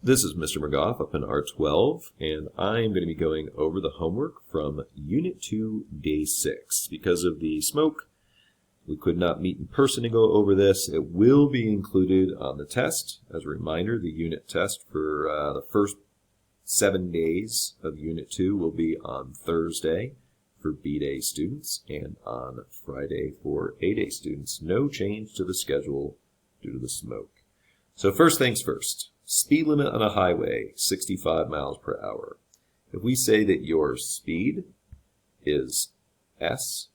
This is Mr. McGough up in R12, and I'm going to be going over the homework from Unit 2, Day 6. Because of the smoke, we could not meet in person to go over this. It will be included on the test. As a reminder, the unit test for the first 7 days of Unit 2 will be on Thursday for B-Day students and on Friday for A-Day students. No change to the schedule due to the smoke. So first things first. Speed limit on a highway, 65 miles per hour. If we say that your speed is S,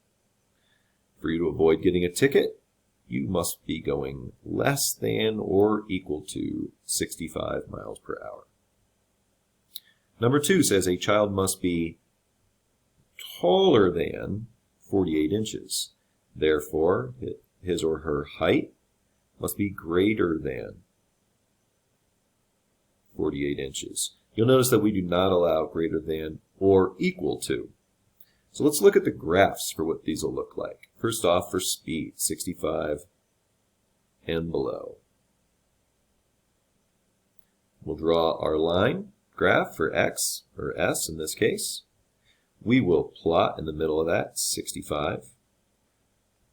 for you to avoid getting a ticket, you must be going less than or equal to 65 miles per hour. Number 2 says a child must be taller than 48 inches. Therefore, his or her height must be greater than 48 inches. You'll notice that we do not allow greater than or equal to. So let's look at the graphs for what these will look like. First off, for speed, 65 and below. We'll draw our line graph for X, or S in this case. We will plot in the middle of that 65,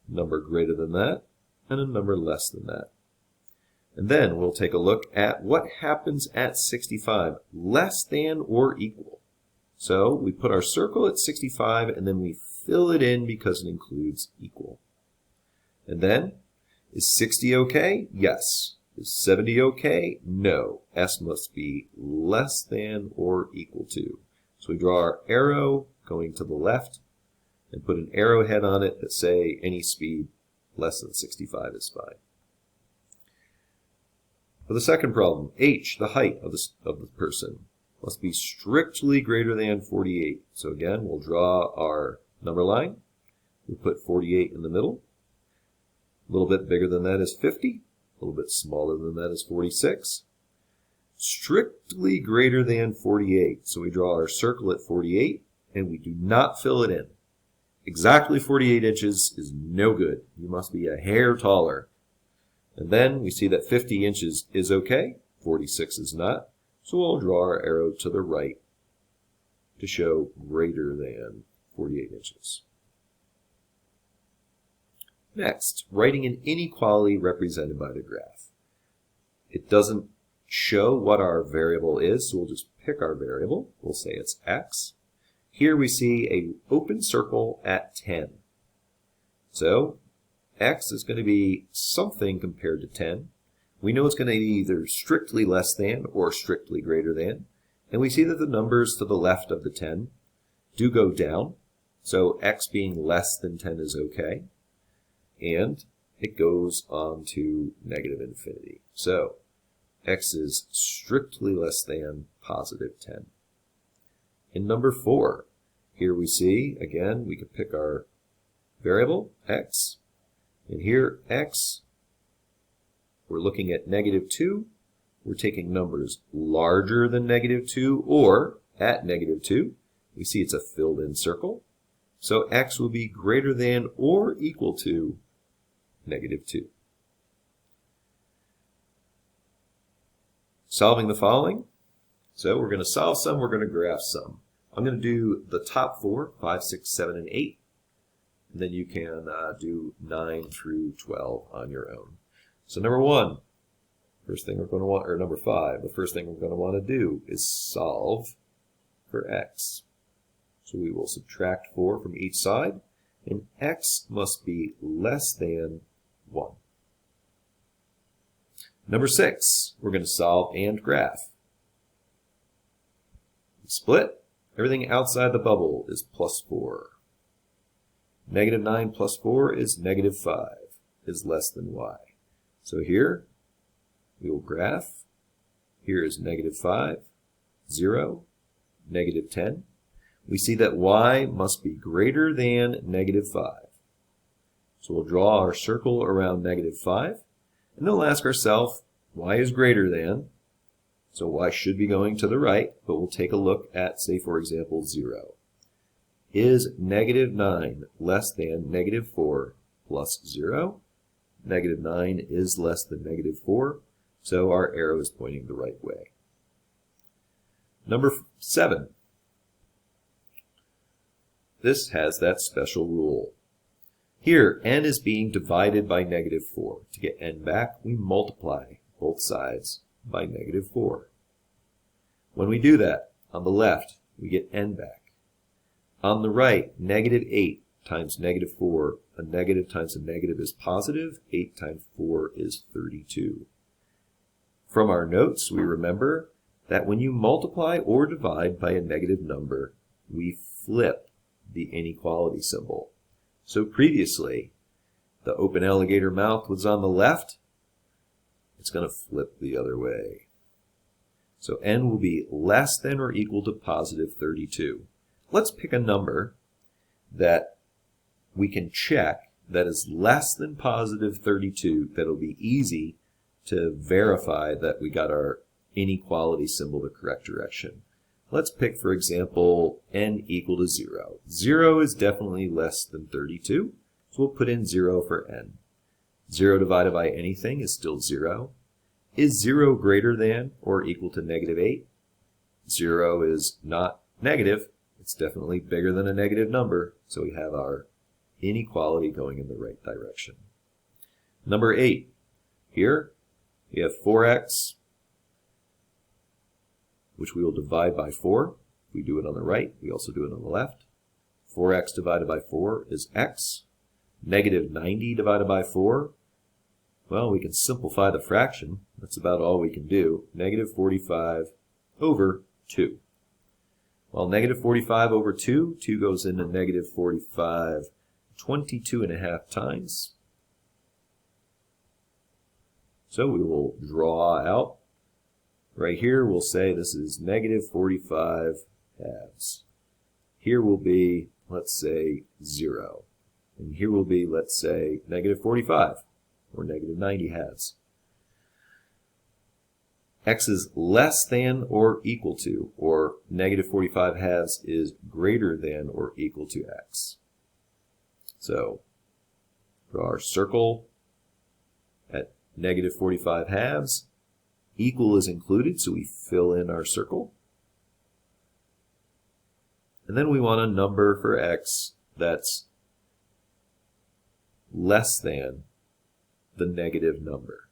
number greater than that, and a number less than that. And then we'll take a look at what happens at 65, less than or equal. So we put our circle at 65 and then we fill it in because it includes equal. And then, is 60 okay? Yes. Is 70 okay? No. S must be less than or equal to. So we draw our arrow going to the left and put an arrowhead on it that say any speed less than 65 is fine. For the second problem, H, the height of the person, must be strictly greater than 48. So again, we'll draw our number line. We put 48 in the middle. A little bit bigger than that is 50. A little bit smaller than that is 46. Strictly greater than 48. So we draw our circle at 48, and we do not fill it in. Exactly 48 inches is no good. You must be a hair taller. And then we see that 50 inches is okay, 46 is not, so we'll draw our arrow to the right to show greater than 48 inches. Next, writing an inequality represented by the graph. It doesn't show what our variable is, so we'll just pick our variable. We'll say it's X. Here we see an open circle at 10. So X is going to be something compared to 10. We know it's going to be either strictly less than or strictly greater than. And we see that the numbers to the left of the 10 do go down. So X being less than 10 is okay. And it goes on to negative infinity. So X is strictly less than positive 10. In number 4, here we see, again, we can pick our variable, X. And here, X, we're looking at negative 2. We're taking numbers larger than negative 2 or at negative 2. We see it's a filled-in circle. So X will be greater than or equal to negative 2. Solving the following. So we're going to solve some, we're going to graph some. I'm going to do the top 4, 5, 6, 7, and 8. And then you can do 9 through 12 on your own. So number 1, first thing we're going to want, or number 5, the first thing we're going to want to do is solve for X. So we will subtract 4 from each side, and X must be less than 1. Number 6, we're going to solve and graph. Split, everything outside the bubble is plus 4. Negative 9 plus 4 is negative 5, is less than y. So here, we will graph. Here is negative 5, 0, negative 10. We see that y must be greater than negative 5. So we'll draw our circle around negative 5, and then we'll ask ourselves, y is greater than, so y should be going to the right, but we'll take a look at, say, for example, 0. Is negative 9 less than negative 4 plus 0? Negative 9 is less than negative 4, so our arrow is pointing the right way. Number 7. This has that special rule. Here, n is being divided by -4. To get n back, we multiply both sides by -4. When we do that, on the left, we get n back. On the right, -8 times -4. A negative times a negative is positive. 8 times 4 is 32. From our notes, we remember that when you multiply or divide by a negative number, we flip the inequality symbol. So previously, the open alligator mouth was on the left. It's going to flip the other way. So n will be less than or equal to positive 32. Let's pick a number that we can check that is less than positive 32. That'll be easy to verify that we got our inequality symbol the correct direction. Let's pick, for example, n equal to 0. 0 is definitely less than 32, so we'll put in 0 for n. 0 divided by anything is still 0. Is 0 greater than or equal to -8? 0 is not negative. It's definitely bigger than a negative number, so we have our inequality going in the right direction. Number 8. Here we have 4x, which we will divide by 4. If we do it on the right, we also do it on the left. 4x divided by 4 is x. -90 divided by 4, well, we can simplify the fraction. That's about all we can do. -45 over 2. Well, -45 over 2, 2 goes into -45 22.5 times. So we will draw out. Right here, we'll say this is -45 halves. Here will be, let's say, 0. And here will be, let's say, -45 or -90 halves. X is less than or equal to, or -45 halves is greater than or equal to x. So, draw our circle at -45 halves. Equal is included, so we fill in our circle. And then we want a number for x that's less than the negative number.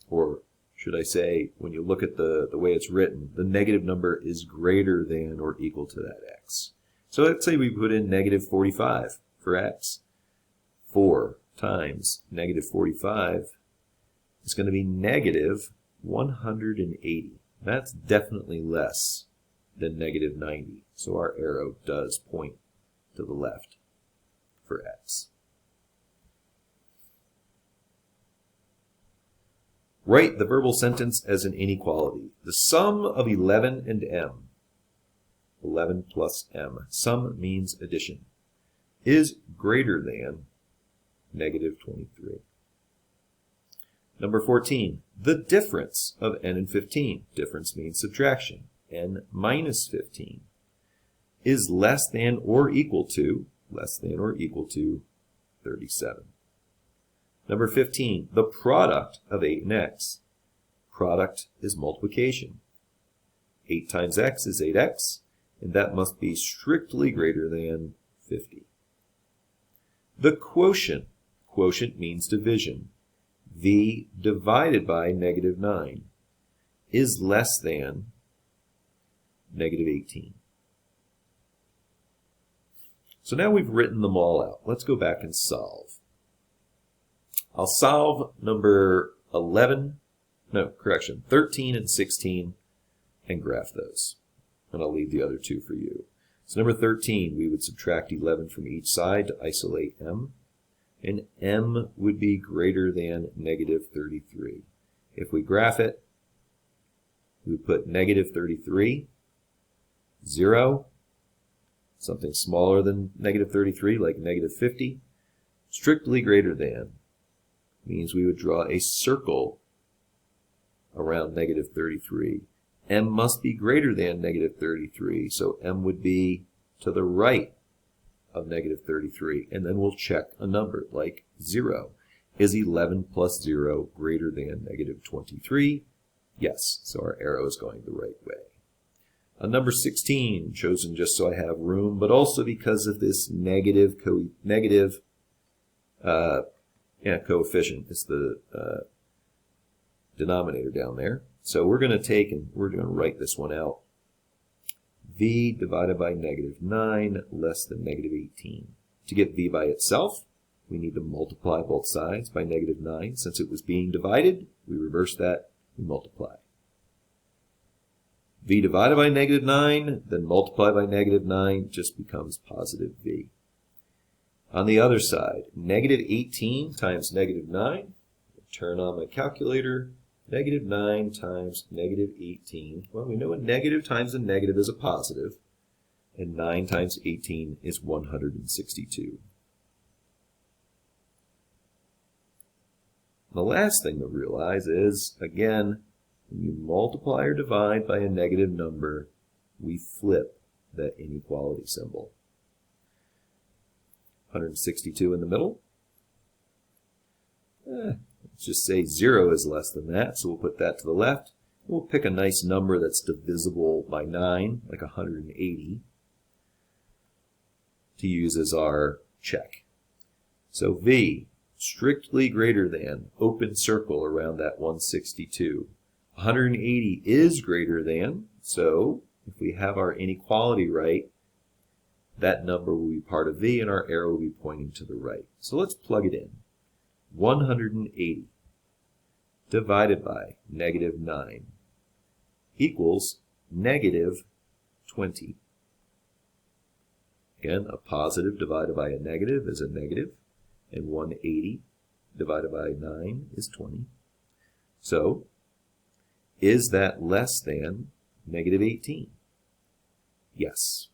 Or should I say, when you look at the way it's written, the negative number is greater than or equal to that x. So let's say we put in -45 for x. 4 times -45 is going to be -180. That's definitely less than -90. So our arrow does point to the left for x. Write the verbal sentence as an inequality. The sum of 11 and m, 11 plus m, sum means addition, is greater than -23. Number 14, the difference of n and 15, difference means subtraction, n minus 15, is less than or equal to 37. Number 15, the product of 8 and x. Product is multiplication. 8 times x is 8x, and that must be strictly greater than 50. The quotient. Quotient means division. V divided by -9 is less than -18. So now we've written them all out. Let's go back and solve. I'll solve number 13 and 16 and graph those. And I'll leave the other two for you. So number 13, we would subtract 11 from each side to isolate m. And m would be greater than -33. If we graph it, we would put -33, 0, something smaller than -33, like -50, strictly greater than means we would draw a circle around -33. M must be greater than -33, so m would be to the right of -33, and then we'll check a number like 0. Is 11 plus 0 greater than -23? Yes, so our arrow is going the right way. Number 16, chosen just so I have room, but also because of this negative coefficient. It's the denominator down there. So we're going to take and we're going to write this one out. V divided by negative 9 less than negative 18. To get V by itself, we need to multiply both sides by negative 9. Since it was being divided, we reverse that, we multiply. V divided by negative 9, then multiply by negative 9, just becomes positive V. On the other side, negative 18 times negative 9, turn on my calculator, negative 9 times negative 18. Well, we know a negative times a negative is a positive, and 9 times 18 is 162. The last thing to realize is, again, when you multiply or divide by a negative number, we flip that inequality symbol. 162 in the middle. Let's just say 0 is less than that, so we'll put that to the left. We'll pick a nice number that's divisible by 9, like 180, to use as our check. So V, strictly greater than, open circle around that 162. 180 is greater than, so if we have our inequality right, that number will be part of V and our arrow will be pointing to the right. So let's plug it in. 180 divided by negative 9 equals negative 20. Again, a positive divided by a negative is a negative, and 180 divided by 9 is 20. So, is that less than negative 18? Yes.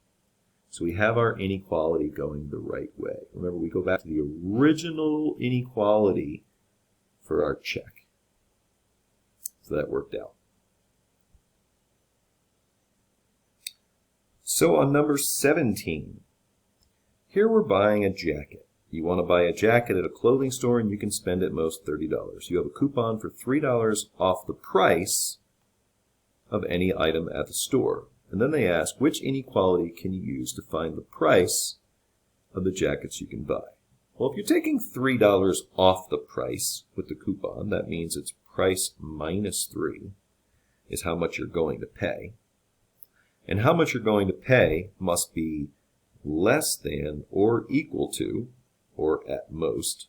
So we have our inequality going the right way. Remember, we go back to the original inequality for our check. So that worked out. So on number 17, here we're buying a jacket. You want to buy a jacket at a clothing store and you can spend at most $30. You have a coupon for $3 off the price of any item at the store. And then they ask, which inequality can you use to find the price of the jackets you can buy? Well, if you're taking $3 off the price with the coupon, that means it's price minus 3 is how much you're going to pay. And how much you're going to pay must be less than or equal to, or at most,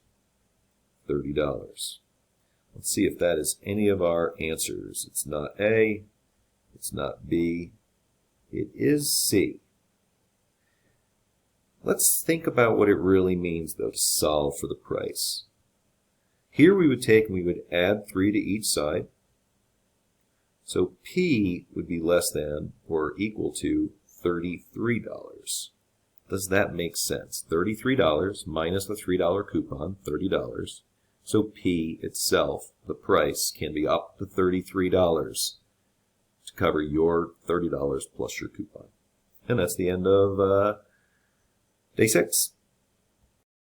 $30. Let's see if that is any of our answers. It's not A, it's not B, it is C. Let's think about what it really means, though, to solve for the price. Here we would take and we would add 3 to each side. So P would be less than or equal to $33. Does that make sense? $33 minus the $3 coupon, $30. So P itself, the price, can be up to $33 to cover your $30 plus your coupon. And that's the end of day 6.